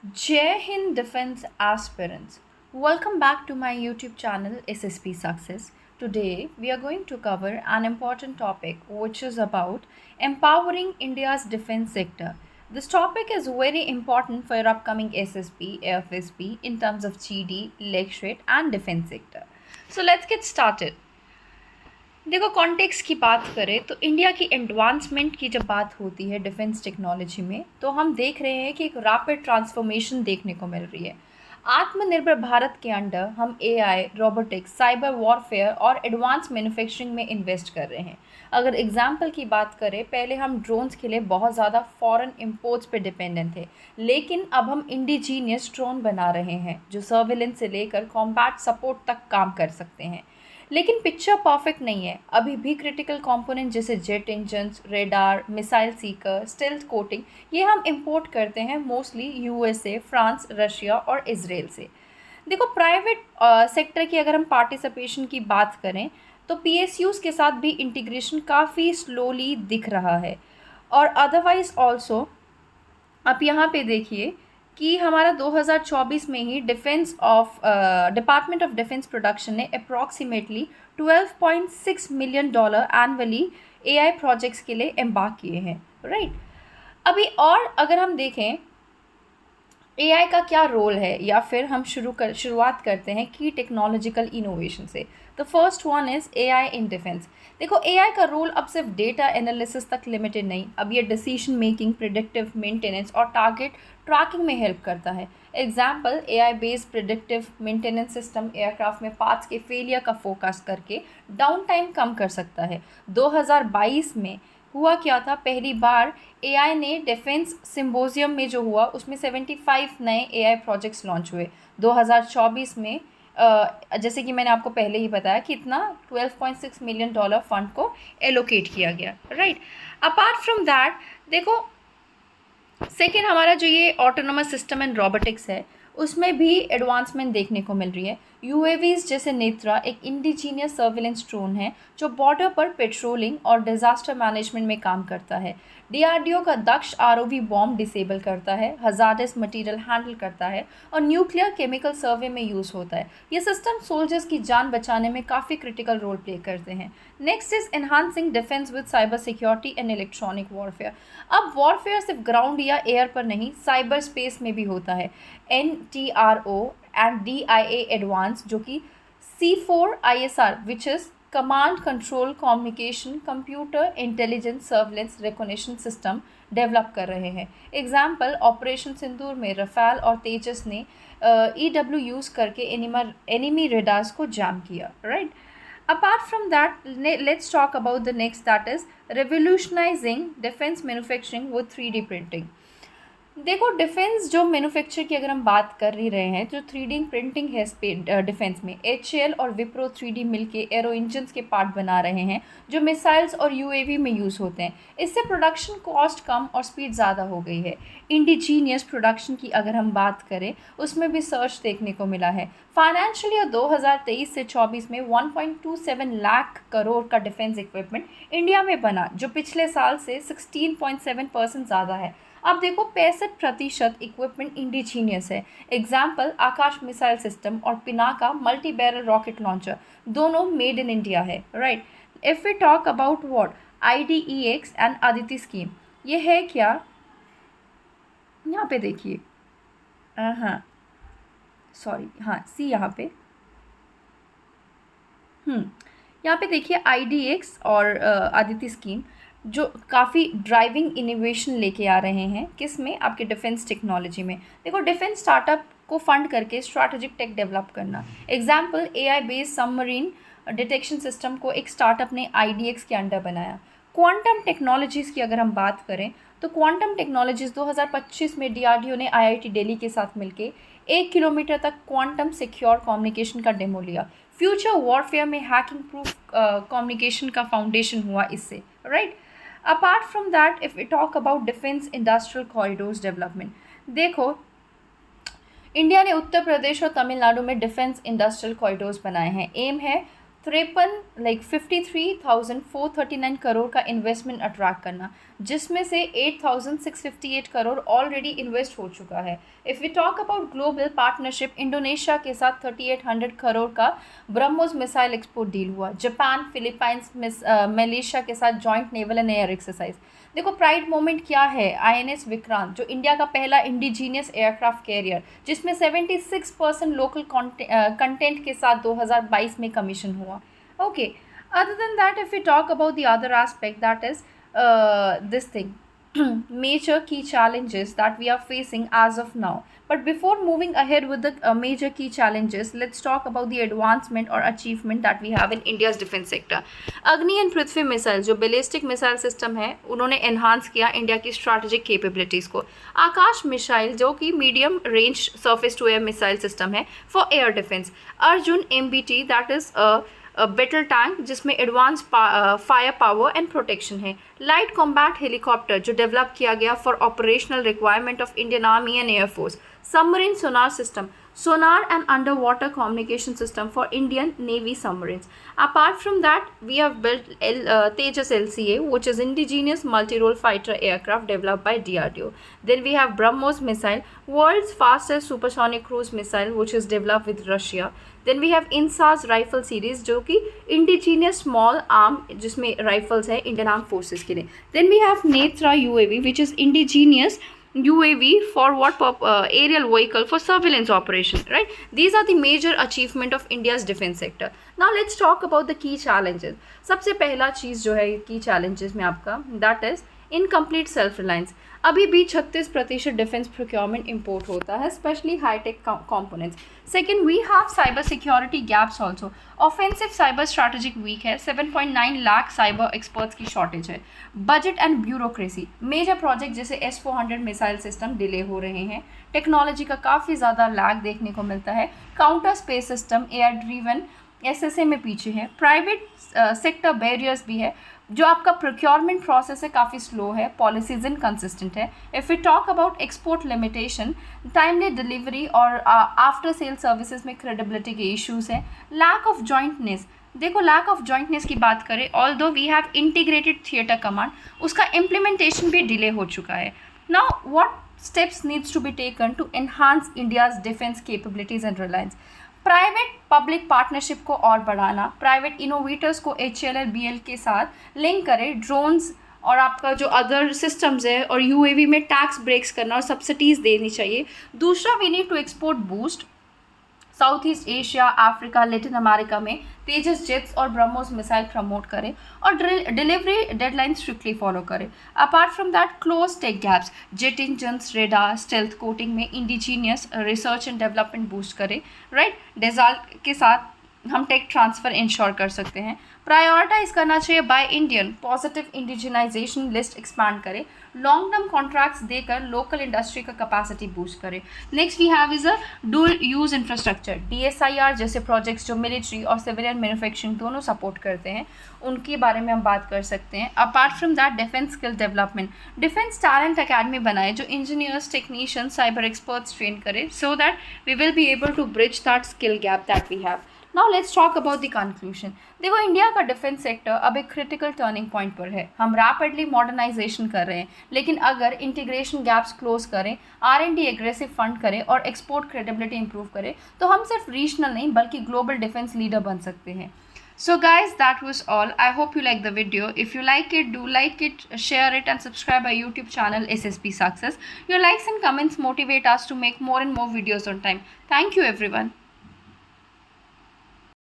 Jai Hind Defense Aspirants. Welcome back to my YouTube channel SSP Success. Today we are going to cover an important topic which is about empowering India's defense sector. This topic is very important for your upcoming SSP, AFSP in terms of GD, lecturate and defense sector. So let's get started. देखो context की बात करें तो India की advancement की जब बात होती है डिफेंस टेक्नोलॉजी में तो हम देख रहे हैं कि एक रैपिड ट्रांसफॉर्मेशन देखने को मिल रही है। आत्मनिर्भर भारत के अंडर हम एआई, रोबोटिक्स, साइबर वॉरफेयर और एडवांस मैन्युफैक्चरिंग में इन्वेस्ट कर रहे हैं। अगर एग्जांपल की बात करें, पहले हम ड्रोन्स के लिए बहुत ज़्यादा फॉरेन इंपोर्ट्स पे डिपेंडेंट थे, लेकिन अब हम इंडिजीनियस ड्रोन बना रहे हैं जो सर्विलेंस से लेकर कॉम्बैट सपोर्ट तक काम कर सकते हैं। लेकिन पिक्चर परफेक्ट नहीं है। अभी भी क्रिटिकल कंपोनेंट जैसे jet engines, radar, missile Sikar, stealth coating ये हम इंपोर्ट करते हैं मोस्टली यूएसए, फ्रांस, रशिया और इजराइल से। देखो प्राइवेट सेक्टर की अगर हम पार्टिसिपेशन की बात करें तो पीएसयूज के साथ भी इंटीग्रेशन काफ़ी स्लोली दिख रहा है। और अदरवाइज ऑल्सो आप यहाँ पे देखिए कि हमारा 2024 में ही डिपार्टमेंट ऑफ डिफेंस प्रोडक्शन ने approximately $12.6 million annually AI projects के लिए एम्बार्क किए हैं, राइट। अभी और अगर हम देखें एआई का क्या रोल है, या फिर हम शुरुआत करते हैं की टेक्नोलॉजिकल इनोवेशन से। The first one is AI in defence. देखो एआई का रोल अब सिर्फ डेटा एनालिसिस तक लिमिटेड नहीं, अब ये डिसीजन मेकिंग, प्रिडिक्टिव मेंटेनेंस और टारगेट ट्रैकिंग में हेल्प करता है। Example, AI based predictive maintenance system aircraft में पार्ट्स के फेलियर का फोकस करके डाउन टाइम कम कर सकता है। 2022 में हुआ क्या था, पहली बार एआई ने डिफेंस सिम्पोजियम में जो हुआ उसमें 75 नए एआई प्रोजेक्ट्स लॉन्च हुए। 2024 में जैसे कि मैंने आपको पहले ही बताया कि इतना $12.6 मिलियन फंड को एलोकेट किया गया, राइट। अपार्ट फ्रॉम दैट देखो सेकेंड हमारा जो ये ऑटोनोमस सिस्टम एंड रोबोटिक्स है उसमें भी एडवांसमेंट देखने को मिल रही है। यूएवीज जैसे नेत्रा एक इंडिजीनियस सर्विलेंस ड्रोन है जो बॉर्डर पर पेट्रोलिंग और डिजास्टर मैनेजमेंट में काम करता है। डीआरडीओ का दक्ष आरओवी बॉम्ब डिसेबल करता है, हजार्डस मटेरियल हैंडल करता है और न्यूक्लियर केमिकल सर्वे में यूज़ होता है। ये सिस्टम सोल्जर्स की जान बचाने में काफ़ी क्रिटिकल रोल प्ले करते हैं। Next is enhancing defence with cyber security and electronic warfare. अब वॉरफेयर सिर्फ ग्राउंड या एयर पर नहीं, साइबर स्पेस में भी होता है। NTRO एंड DIA एडवांस जो कि C4ISR which is command control communication computer intelligence surveillance recognition system develop कर रहे हैं। एग्जाम्पल, ऑपरेशन सिंदूर में रफाल और तेजस ने EW यूज़ करके एनिमी रेडार्स को जैम किया, right. Apart from that, let's talk about the next, that is revolutionizing defense manufacturing with 3D printing. देखो डिफेंस जो मैन्युफैक्चर की अगर हम बात कर ही रहे हैं, जो 3D प्रिंटिंग है डिफेंस में, HAL और विप्रो 3D मिलके एरो इंजन्स के पार्ट बना रहे हैं जो मिसाइल्स और UAV में यूज़ होते हैं। इससे प्रोडक्शन कॉस्ट कम और स्पीड ज़्यादा हो गई है। इंडिजीनियस प्रोडक्शन की अगर हम बात करें उसमें भी सर्च देखने को मिला है। फाइनेंशियल ईयर 2023 से 24 में 1.27 लाख करोड़ का डिफेंस इक्विपमेंट इंडिया में बना, जो पिछले साल से 16.7% ज़्यादा है। अब देखो 65% इक्विपमेंट इंडिजीनियस है। एग्जाम्पल, आकाश मिसाइल सिस्टम और Pinaka multi barrel rocket launcher दोनों मेड इन इंडिया है, right. If we talk about what IDEX and Aditi scheme, ये है क्या, यहाँ पे देखिए, हाँ सॉरी, हाँ सी यहाँ पे, यहाँ पे देखिए IDEX और अदिति स्कीम जो काफ़ी ड्राइविंग इनोवेशन लेके आ रहे हैं, किस में, आपके डिफेंस टेक्नोलॉजी में। देखो डिफेंस स्टार्टअप को फंड करके स्ट्रैटेजिक टेक डेवलप करना। Example, AI based submarine detection system को एक स्टार्टअप ने IDEX के अंडर बनाया। क्वांटम टेक्नोलॉजीज़ की अगर हम बात करें तो क्वांटम टेक्नोलॉजीज़ 2025 में DRDO ने IIT दिल्ली के साथ मिलके 1 किलोमीटर तक क्वांटम सिक्योर कम्युनिकेशन का डेमो लिया। फ्यूचर वॉरफेयर में हैकिंग प्रूफ कम्युनिकेशन का फाउंडेशन हुआ इससे, right. Apart from that, if we talk about defence industrial corridors development, देखो इंडिया ने उत्तर प्रदेश और तमिलनाडु में डिफेंस इंडस्ट्रियल कॉरिडोर्स बनाए हैं। एम है 53,439 करोड़ का इन्वेस्टमेंट अट्रैक्ट करना, जिसमें से 8,658 करोड़ ऑलरेडी इन्वेस्ट हो चुका है। If we talk about global partnership, Indonesia के साथ 3,800 करोड़ का ब्रह्मोस मिसाइल एक्सपोर्ट डील हुआ। जापान, फिलीपाइंस, मलेशिया के साथ joint naval and air exercise. देखो प्राइड मोमेंट क्या है, INS विक्रांत जो इंडिया का पहला इंडिजीनियस एयरक्राफ्ट कैरियर, जिसमें 76% लोकल कंटेंट के साथ 2022 में कमीशन हुआ। Okay, other than that, if we talk about the other aspect, that is this thing, major key challenges that we are facing as of now. But before moving ahead with the major key challenges, let's talk about the advancement or achievement that we have in India's defense sector. Agni and Prithvi missile जो ballistic missile system है, उन्होंने enhance किया India की strategic capabilities को। आकाश missile जो कि medium range surface to air missile system है for air defence. Arjun MBT that is battle tank जिसमें advance firepower and protection है। लाइट कॉम्बैट हेलीकॉप्टर जो डेवलप किया गया for operational requirement of Indian army and air force. Submarine sonar system, sonar and underwater communication system for Indian Navy submarines. Apart from that, we have built Tejas LCA, which is indigenous multi-role fighter aircraft developed by DRDO. Then we have BrahMos missile, world's fastest supersonic cruise missile, which is developed with Russia. Then we have INSA's rifle series, जो कि indigenous small arm जिसमें rifles है Indian Armed Forces के लिए. Then we have Netra UAV, which is indigenous UAV for what aerial vehicle for surveillance operation, right? These are the major achievement of India's defense sector. Now let's talk about the key challenges. सबसे पहला चीज़ जो है key challenges में आपका, that is incomplete self reliance. अभी भी 36% defence procurement import होता है, specially hi-tech components. Second, we have cyber security gaps also. Offensive cyber strategic weak है, 7.9 लाख साइबर एक्सपर्ट्स की शॉर्टेज है। Budget and bureaucracy, major project जैसे S-400 मिसाइल सिस्टम डिले हो रहे हैं। टेक्नोलॉजी का काफ़ी ज़्यादा लैग देखने को मिलता है। Counter space system air driven SSA में पीछे है। प्राइवेट सेक्टर बैरियर्स भी है, जो आपका प्रोक्योरमेंट प्रोसेस है काफ़ी स्लो है, पॉलिसीज इनकंसिस्टेंट है। If you talk about export limitation, timely delivery और आफ्टर सेल सर्विसेज में क्रेडिबिलिटी के इश्यूज़ हैं। लैक ऑफ जॉइंटनेस, देखो लैक ऑफ जॉइंटनेस की बात करें, although we have integrated theatre command, उसका इम्प्लीमेंटेशन भी डिले हो चुका है। Now what steps needs to be taken to enhance India's defence capabilities and reliance. Private public partnership को और बढ़ाना, प्राइवेट इनोवेटर्स को HAL BL के साथ लिंक करें, ड्रोन्स और आपका जो अदर सिस्टम्स है और UAV में टैक्स ब्रेक्स करना और सब्सिडीज़ देनी चाहिए। दूसरा, we need to export boost south east Asia, Africa, Latin America में तेजस जेट्स और ब्रह्मोस मिसाइल प्रमोट करें और डिलीवरी डेडलाइन स्ट्रिक्टली फॉलो करें। Apart from that, close tech gaps, jet engines, radar, stealth coating में indigenous research and development boost करें, right. Dassault के साथ हम टेक ट्रांसफ़र इंश्योर कर सकते हैं। प्रायोरिटाइज करना चाहिए buy Indian, positive indigenisation list expand करें, लॉन्ग टर्म कॉन्ट्रैक्ट्स देकर लोकल इंडस्ट्री का कैपेसिटी बूस्ट करें। Next we have is a dual use infrastructure, DSIR जैसे प्रोजेक्ट्स जो मिलिट्री और सिविलियन मैन्युफैक्चरिंग दोनों सपोर्ट करते हैं, उनके बारे में हम बात कर सकते हैं। Apart from that, defence skill development, defence talent academy बनाए जो engineers, technicians, cyber experts train करे, so that we will be able to bridge that skill gap that we have. Now let's talk about the conclusion. देखो India का defence sector अब एक critical turning point पर है। हम rapidly modernisation कर रहे हैं, लेकिन अगर इंटीग्रेशन गैप्स क्लोज करें, R&D एग्रेसिव फंड करें और एक्सपोर्ट क्रेडिबिलिटी इंप्रूव करें, तो हम सिर्फ रीजनल नहीं बल्कि ग्लोबल डिफेंस लीडर बन सकते हैं। So guys, that was all. I hope you like the video. If you like it, do like it, share it and subscribe our YouTube channel SSP Success. Your likes and comments motivate us to make more and more videos on time. Thank you everyone.